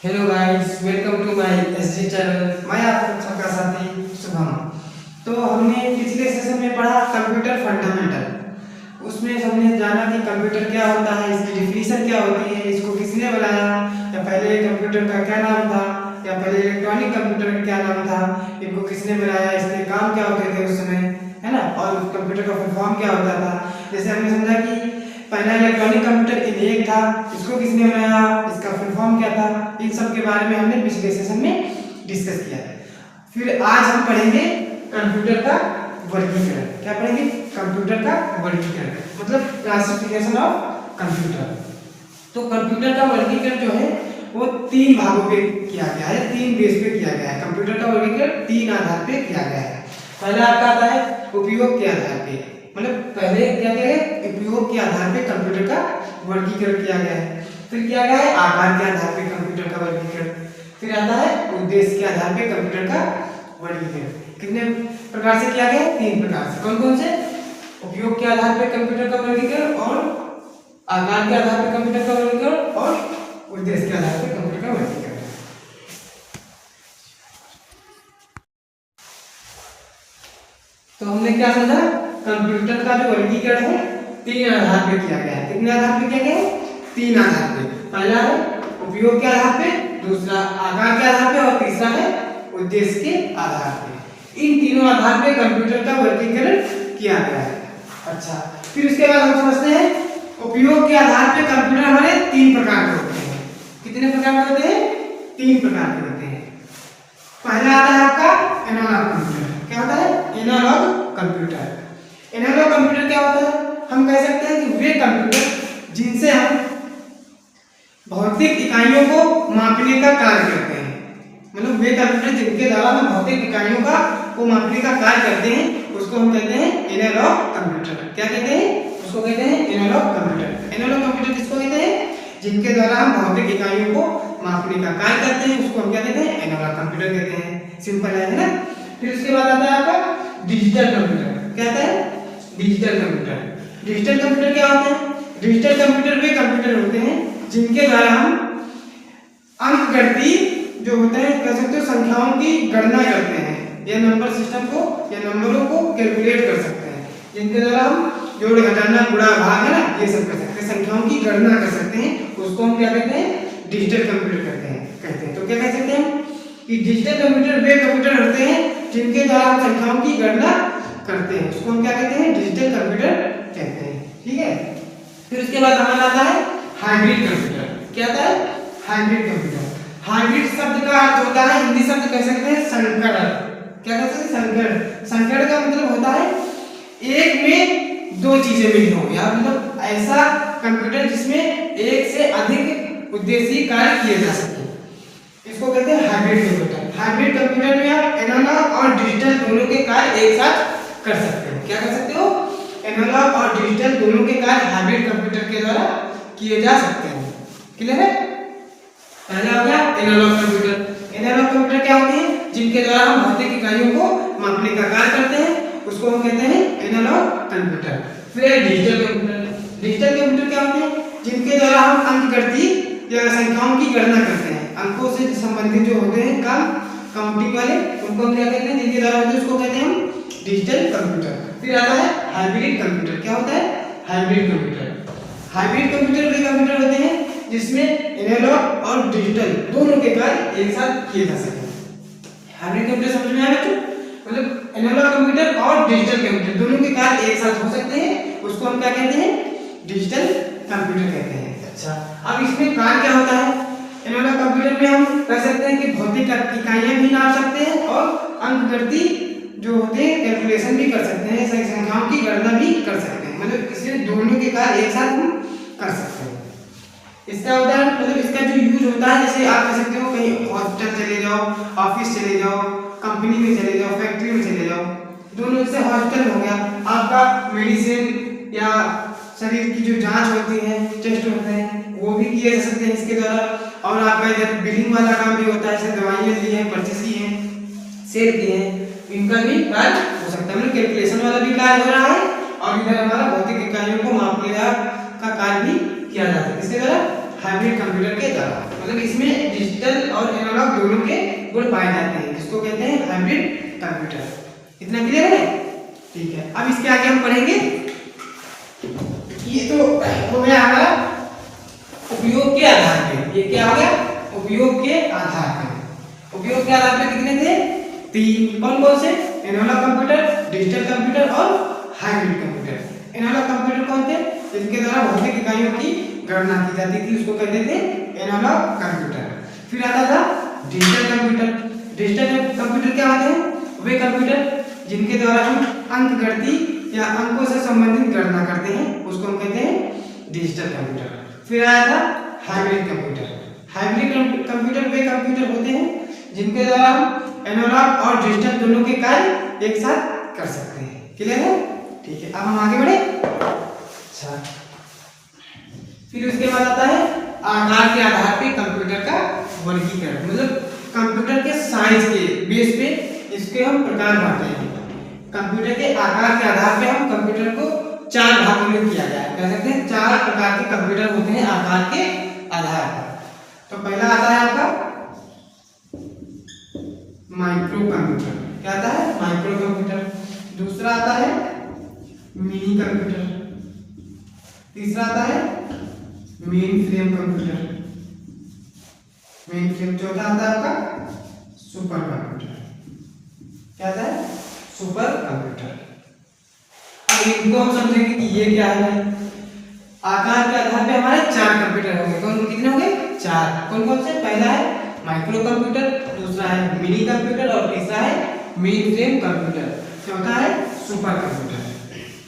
Hello guys, welcome to my SG channel. मैं आपका सबका साथी शुभम। तो हमने पिछले सेशन में पढ़ा कंप्यूटर फंडामेंटल। उसमें हमने जाना कि कंप्यूटर क्या होता है, इसकी डेफिनेशन क्या होती है, इसको किसने बनाया, या पहले कंप्यूटर का क्या नाम था, या पहले इलेक्ट्रॉनिक कंप्यूटर का क्या नाम था, इनको किसने बनाया, इसके काम क्या होते थे उस समय, है ना, और कंप्यूटर का फुल फॉर्म क्या होता था। जैसे हमने समझा कि पहला इलेक्ट्रॉनिक कंप्यूटर ENIAC था, इसको किसने बनाया, इसका फुल फॉर्म क्या था, इन सब के बारे में हमने पिछले सेशन में डिस्कस किया है। फिर आज हम पढ़ेंगे कंप्यूटर का वर्गीकरण। क्या पढ़ेंगे? कंप्यूटर का वर्गीकरण, मतलब क्लासिफिकेशन ऑफ कंप्यूटर। तो कंप्यूटर का वर्गीकरण जो है वो तीन भागों पे किया गया है, तीन बेस पे किया गया है। कंप्यूटर का वर्गीकरण तीन आधार पे किया गया है। पहला आपका आता है उपयोग के आधार पे, मतलब पहले क्या किया गया, उपयोग के आधार पे कंप्यूटर का वर्गीकरण किया गया है। फिर किया गया है आकार के आधार पे कंप्यूटर का वर्गीकरण। फिर आता है उद्देश्य के आधार पे कंप्यूटर का वर्गीकरण। कितने प्रकार से किया गया? तीन प्रकार से। कौन कौन से? उपयोग के आधार पे कंप्यूटर का वर्गीकरण, और आकार के आधार पे कंप्यूटर का वर्गीकरण, और उद्देश्य के आधार पे कंप्यूटर का वर्गीकरण। तो हमने क्या समझा? कंप्यूटर का जो वर्गीकरण है तीन आधार पे किया गया है। कितने आधार पे किया गया है? तीन आधार पे। पहला है उपयोग के आधार पे, दूसरा आकार के आधार पे, और तीसरा है उद्देश्य के आधार पे। इन तीनों आधार पे कंप्यूटर का वर्गीकरण किया गया है। अच्छा, फिर उसके बाद हम समझते हैं उपयोग के आधार पे कंप्यूटर हमारे तीन प्रकार के होते हैं। कितने प्रकार के होते हैं? तीन प्रकार के होते हैं। पहला आता है आपका एनालॉग कंप्यूटर। क्या होता है? Analogue computer. एनालॉग कंप्यूटर क्या होता है? हम कह सकते हैं कि वे कंप्यूटर जिनसे हम भौतिक इकाइयों को मापने का कार्य करते हैं, मतलब वे कंप्यूटर जिनके द्वारा हम भौतिक इकाइयों का को मापने का कार्य करते हैं, उसको हम कहते हैं एनालॉग कंप्यूटर। क्या कहते हैं? उसको कहते हैं एनालॉग कंप्यूटर। एनालॉग कंप्यूटर किसको कहते हैं? जिनके द्वारा हम भौतिक इकाइयों को मापने का कार्य करते हैं, उसको हम क्या कहते हैं? एनालॉग कंप्यूटर कहते हैं। सिंपल है ना? फिर उसके बाद आता है आपका डिजिटल कंप्यूटर। क्या आता है? Digital computer. डिजिटल कंप्यूटर क्या होते हैं? डिजिटल कंप्यूटर वे कंप्यूटर होते हैं जिनके द्वारा हम अंकगणिती जो होते हैं, कह सकते हो संख्याओं की गणना करते हैं, या नंबर सिस्टम को या नंबरों को कैलकुलेट कर सकते हैं, जिनके द्वारा हम जोड़ घटाना गुणा भाग है ना, ये सब कर सकते हैं, संख्याओं की गणना कर सकते हैं। उसको हम क्या कहते हैं? डिजिटल कंप्यूटर कहते हैं। तो क्या कह सकते हैं कि डिजिटल कंप्यूटर वे कंप्यूटर होते हैं जिनके द्वारा हम संख्याओं की गणना करते हैं, उसको हम क्या कहते हैं? डिजिटल कंप्यूटर कहते हैं। ठीक है। फिर उसके बाद हमारा आता है हाइब्रिड कंप्यूटर। क्या आता है? Hybrid computer. हाइब्रिड शब्द का अर्थ होता है, हिंदी शब्द कह सकते हैं संकर। क्या कह सकते हैं? संकर। संकर का मतलब होता है एक में दो चीजें मिली हो, या मतलब ऐसा कंप्यूटर जिसमें एक से अधिक उद्देश्यीय कार्य किए जा सके, इसको कहते हैं हाइब्रिड कंप्यूटर। हाइब्रिड कंप्यूटर में आप एनालॉग और डिजिटल दोनों के कार्य एक साथ कर सकते हो। क्या कर सकते हो? एनालॉग और डिजिटल दोनों के कार्य हाइब्रिड कंप्यूटर के द्वारा किए जा सकते हैं। क्लियर है? पहला हो गया एनालॉग कंप्यूटर। एनालॉग कंप्यूटर क्या होते हैं? जिनके द्वारा हम भौतिक इकाइयों को मापने का कार्य करते हैं, उसको हम कहते हैं एनालॉग कंप्यूटर। फिर डिजिटल कंप्यूटर। डिजिटल कंप्यूटर क्या होते हैं? जिनके द्वारा हम अंकगणिती या संख्याओं की गणना करते हैं, अंकों से संबंधित जो होते हैं काम काउंटिंग वाले, उनको हम क्या कहते हैं? जिनके द्वारा होते हैं उसको कहते हैं हम डिजिटल कंप्यूटर। फिर आता है हाइब्रिड कंप्यूटर। क्या होता है? Hybrid computer. हाइब्रिड कंप्यूटर वे कंप्यूटर होते हैं जिसमें एनालॉग और डिजिटल दोनों के कार्य एक साथ किए जा सके। हाइब्रिड कंप्यूटर समझ में आया बच्चों? मतलब एनालॉग कंप्यूटर और डिजिटल कंप्यूटर दोनों के कार्य एक साथ हो सकते हैं, उसको हम क्या कहते हैं? डिजिटल कंप्यूटर कहते हैं। अच्छा, अब इसमें कार्य क्या होता है? एनालॉग कंप्यूटर में हम कह सकते हैं कि भौतिक इकाइयां भी नाप सकते हैं, और अंकगणिती जो होते हैं कैलकुलेशन भी कर सकते हैं, संख्याओं की गणना भी कर सकते हैं, मतलब इसमें दोनों के कार्य एक साथ हम कर सकते हैं। इसका उदाहरण, मतलब इसका जो यूज होता है, जैसे आप कह सकते हो कहीं हॉस्पिटल चले जाओ, ऑफिस चले जाओ, कंपनी में चले जाओ, फैक्ट्री में चले जाओ, दोनों से हॉस्पिटल हो गया, आपका मेडिसिन या शरीर की जो जांच होती है, टेस्ट होते हैं, वो भी किए जा सकते हैं इसके द्वारा। और आपका इधर बिलिंग वाला काम भी होता है, जैसे दवाइयाँ ली हैं, परचेस की हैं, सेल किए हैं, इनका भी कार्य हो सकता है। मतलब कैलकुलेशन वाला भी कार्य हो रहा है, और इधर हमारा भौतिक इकाइयों को मापने का कार्य भी किया जाता है। इसके द्वारा हाइब्रिड कंप्यूटर के द्वारा। मतलब इसमें डिजिटल और एनालॉग दोनों के गुण पाए जाते हैं, जिसको कहते हैं हाइब्रिड कंप्यूटर। इतना क्लियर है? ठीक है, अब इसके आगे हम पढ़ेंगे। ये तो हो गया हमारा उपयोग के आधार पे। ये क्या हो गया? उपयोग के आधार पे। उपयोग के आधार पे कितने थे? 3। कौन कौन से? एनालॉग कंप्यूटर, डिजिटल कंप्यूटर और हाइब्रिड कंप्यूटर। एनालॉग कंप्यूटर कौन थे? जिनके द्वारा भौतिक इकाइयों की गणना की जाती थी, उसको कहते थे एनालॉग कंप्यूटर। फिर आता था डिजिटल कंप्यूटर। डिजिटल कंप्यूटर क्या होते हैं? वे कंप्यूटर जिनके द्वारा हम अंक गणती या अंकों से संबंधित गणना करते हैं, उसको हम कहते हैं डिजिटल कंप्यूटर। फिर आया था हाइब्रिड कंप्यूटर। हाइब्रिड कंप्यूटर वे कंप्यूटर होते हैं जिनके द्वारा हम एनालॉग और डिजिटल दोनों के कार्य एक साथ कर सकते हैं। क्लियर है? ठीक है, अब हम आगे बढ़े। अच्छा, फिर उसके बाद आता है आकार के आधार पे कंप्यूटर का वर्गीकरण। मतलब कंप्यूटर के साइज के बेस पे इसके हम प्रकार बांटते हैं। कंप्यूटर के आकार के आधार पे हम कंप्यूटर को 4 भागों में किया गया है। कह सकते हैं 4 प्रकार के कंप्यूटर होते हैं आकार के आधार पर। तो पहला आता है आपका माइक्रो कंप्यूटर। क्या आता है? Micro computer. दूसरा आता है मिनी कंप्यूटर। तीसरा आता है main frame computer. Main frame. चौथा आता है आपका सुपर कंप्यूटर। क्या आता है? Super computer. अब इनको हम समझेंगे कि ये क्या है। आकार के आधार पे हमारे 4 कंप्यूटर होंगे। कौन कितने होंगे? 4। कौन कौन से? पहला है माइक्रो कंप्यूटर, दूसरा है मिनी कंप्यूटर और तीसरा है मेन फ्रेम कंप्यूटर, चौथा है सुपर कंप्यूटर।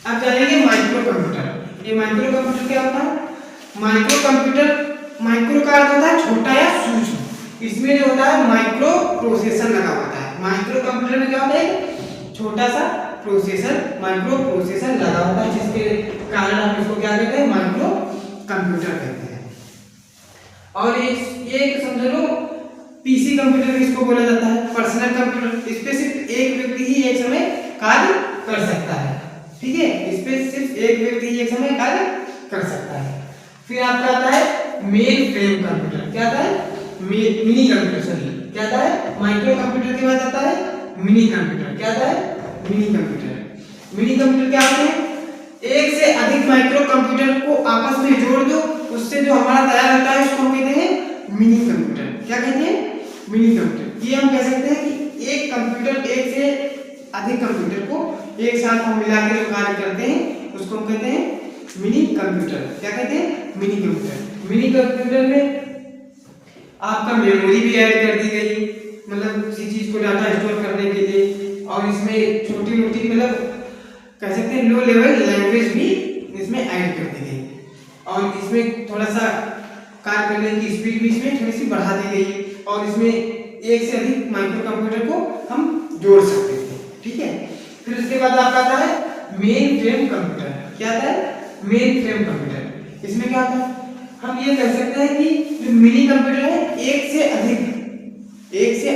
अब जानेंगे माइक्रो कंप्यूटर। ये माइक्रो कंप्यूटर क्या होता है? माइक्रो कंप्यूटर, माइक्रो का अर्थ होता है छोटा या सूक्ष्म। इसमें जो होता है माइक्रो प्रोसेसर लगा होता है। माइक्रो कंप्यूटर में क्या होता है? छोटा सा प्रोसेसर, माइक्रो प्रोसेसर लगा होता है, जिसके कारण हम इसको क्या कहते हैं? माइक्रो कंप्यूटर कहते हैं। और ये समझ लो पीसी कंप्यूटर भी इसको बोला जाता है। पर्सनल कंप्यूटर, इस पे सिर्फ एक व्यक्ति ही एक समय कार्य कर सकता है। ठीक है, इस पे सिर्फ एक व्यक्ति ही एक समय कार्य कर सकता है। फिर आपका आता है मेन फ्रेम कंप्यूटर। क्या आता है? Mini computer. सॉरी, क्या आता है? माइक्रो कंप्यूटर के बाद आता है मिनी कंप्यूटर। क्या आता है? Mini computer. मिनी कंप्यूटर क्या होते हैं? एक से अधिक माइक्रो कंप्यूटर को आपस में जोड़ दो, उससे जो हमारा तैयार होता है उसको हम कहते हैं मिनी कंप्यूटर। क्या कहते हैं? Mini computer. ये हम कह सकते हैं कि एक कंप्यूटर, एक से अधिक कंप्यूटर को एक साथ हम मिला के जो कार्य करते हैं उसको हम कहते हैं मिनी कंप्यूटर। क्या कहते हैं? Mini computer. मिनी कंप्यूटर में आपका मेमोरी भी ऐड कर दी गई, मतलब किसी चीज को डाटा स्टोर करने के लिए। और इसमें छोटी मोटी मतलब कह सकते हैं लो लेवल लैंग्वेज भी इसमें ऐड कर दी गई। और इसमें थोड़ा सा कार्य करने की स्पीड भी इसमें थोड़ी सी बढ़ा दी गई। और इसमें एक से अधिक माइक्रो कंप्यूटर को हम जोड़ सकते थे। ठीक है, फिर उसके बाद आपका आता है मेन फ्रेम कंप्यूटर। क्या आता है? Main frame computer. इसमें क्या आता है? हम ये कह सकते हैं कि जो मिनी कंप्यूटर है, एक से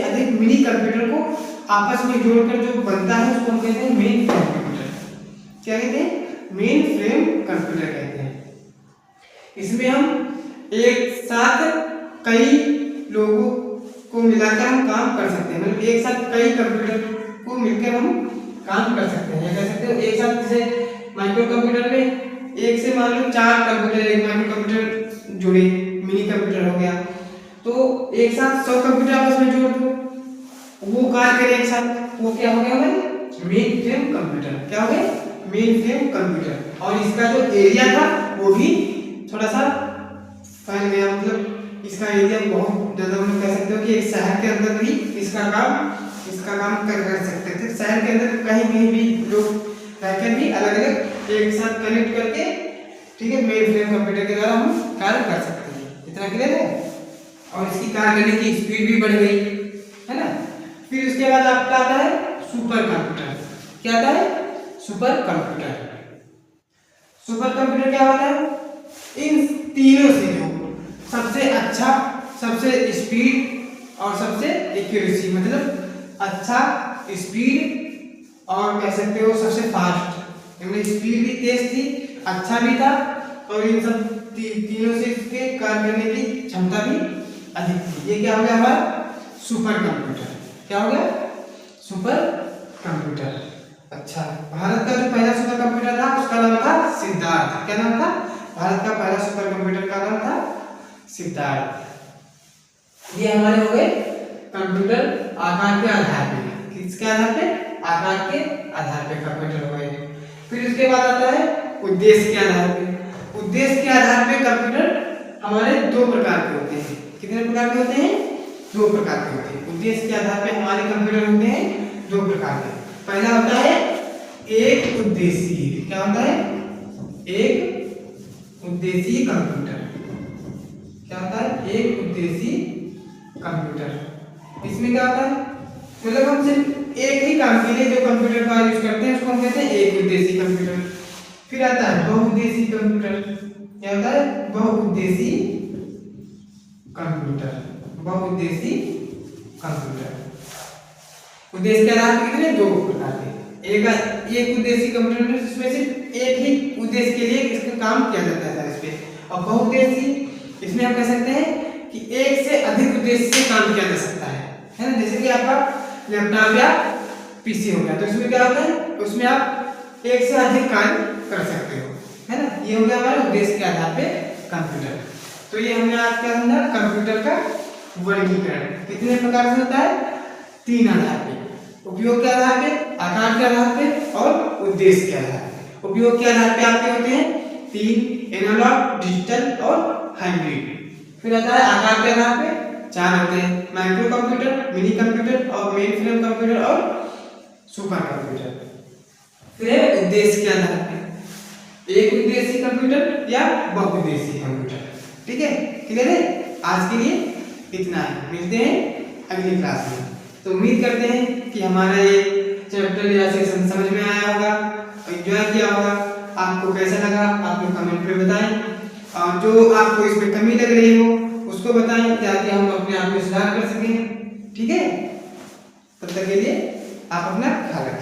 अधिक मिनी कंप्यूटर को आपस में जोड़कर जो बनता है उसको हम कहते हैं मेन फ्रेम कंप्यूटर। क्या कहते हैं? मेन फ्रेम कंप्यूटर कहते हैं। इसमें हम एक साथ कई लोगों को मिलाकर हम काम कर सकते हैं। मतलब एक साथ कई कंप्यूटर को मिलकर हम काम कर सकते हैं। कह सकते हो एक साथ, जैसे माइक्रो कंप्यूटर में एक से मान लो 4 कंप्यूटर, एक माइक्रो कंप्यूटर जुड़े, मिनी कंप्यूटर हो गया, तो एक साथ 100 कंप्यूटर आपस में जोड़ दो, वो कार्य करे एक साथ, वो क्या हो गया भाई? Main frame computer. क्या हो गया? Main frame computer. और इसका जो एरिया था वो भी थोड़ा सा फैल गया। मतलब इसका एरिया बहुत ज्यादा, हम कह सकते हो कि एक शहर के अंदर भी इसका काम कर सकते थे। शहर के अंदर कहीं भी लोग रहकर भी अलग अलग एक साथ कनेक्ट करके, ठीक है, मेन फ्रेम कंप्यूटर के द्वारा हम कार्य कर सकते हैं। इतना क्लियर है? और इसकी कार्य करने की स्पीड भी बढ़ गई है ना। फिर उसके बाद आपका आता है सुपर कंप्यूटर। क्या आता है? Super computer. सुपर कंप्यूटर क्या होता है? इन तीनों से जो सबसे अच्छा, सबसे स्पीड और सबसे एक्यूरेसी, मतलब अच्छा, स्पीड और कह सकते हो सबसे फास्ट। यानी स्पीड भी तेज थी, अच्छा भी था, और इन सब तीनों से इसके कार्य करने की क्षमता भी अधिक थी। ये क्या हो गया हमारा सुपर कंप्यूटर। क्या हो गया सुपर कंप्यूटर। अच्छा, भारत का जो पहला सुपर कंप्यूटर था उसका नाम था सिद्धार्थ। क्या नाम था? भारत का पहला सुपर कंप्यूटर का नाम था सिद्धार्थ। ये हमारे हो गए कंप्यूटर आकार के आधार पे। किसके आधार पे? आकार के आधार पे कंप्यूटर हो गए। फिर उसके बाद आता है उद्देश्य के आधार पे। उद्देश्य के आधार पे कंप्यूटर हमारे दो प्रकार के होते हैं। कितने प्रकार के होते हैं? दो प्रकार के होते हैं। उद्देश्य के आधार पे हमारे कंप्यूटर होते हैं दो प्रकार के। पहला होता है एक उद्देशीय। क्या होता है? एक उद्देशीय कंप्यूटर। क्या होता है? एक उद्देशीय कंप्यूटर। इसमें क्या होता है? मतलब हम सिर्फ एक ही काम के लिए जो कंप्यूटर का यूज करते हैं उसको हम कहते हैं एक उद्देशीय कंप्यूटर। फिर आता है बहुउद्देशीय कंप्यूटर। क्या होता है? बहुउद्देशीय कंप्यूटर। बहुउद्देशीय कंप्यूटर। उद्देश्य के आधार पर कितने? दो प्रकार के। एक उद्देशीय कंप्यूटर में इसमें सिर्फ एक ही उद्देश्य के लिए इसका काम किया जाता है इस पे। और बहुउद्देशीय इसमें हम कह सकते हैं कि एक से अधिक उद्देश्य से काम किया जा सकता है ना। जैसे कि आपका लैपटॉप या पीसी हो गया तो इसमें क्या होता है? उसमें आप एक से अधिक कार्य कर सकते हो, है ना। ये हो गया हमारे उद्देश्य के आधार पे कंप्यूटर। तो ये हमने आज के अंदर कंप्यूटर का वर्गीकरण कितने प्रकार से होता है? तीन आधार पे। उपयोग के आधार पे, आकार के आधार पे और उद्देश्य के आधार पे। उपयोग के आधार पे आपके होते हैं तीन, एनालॉग, डिजिटल और हाइब्रिड। फिर आता है आकार के आधार पे चार होते हैं, माइक्रो कंप्यूटर, मिनी कंप्यूटर और मेन फ्रेम कंप्यूटर और सुपर कंप्यूटर। फिर है उद्देश्य के आधार पे एक उद्देशीय कंप्यूटर या बहुउद्देशीय कंप्यूटर। ठीक है, क्लियर है? आज के लिए इतना है, मिलते हैं अगली क्लास में। तो उम्मीद करते हैं कि हमारा ये चैप्टर या सेशन समझ में आया होगा, एंजॉय किया होगा। आपको कैसा लगा आप लोग कमेंट में बताएं और जो आपको इसमें कमी लग रही हो उसको बताएं ताकि हम अपने आप में सुधार कर सकें। ठीक है, तब तक के लिए आप अपना ख्याल रखें।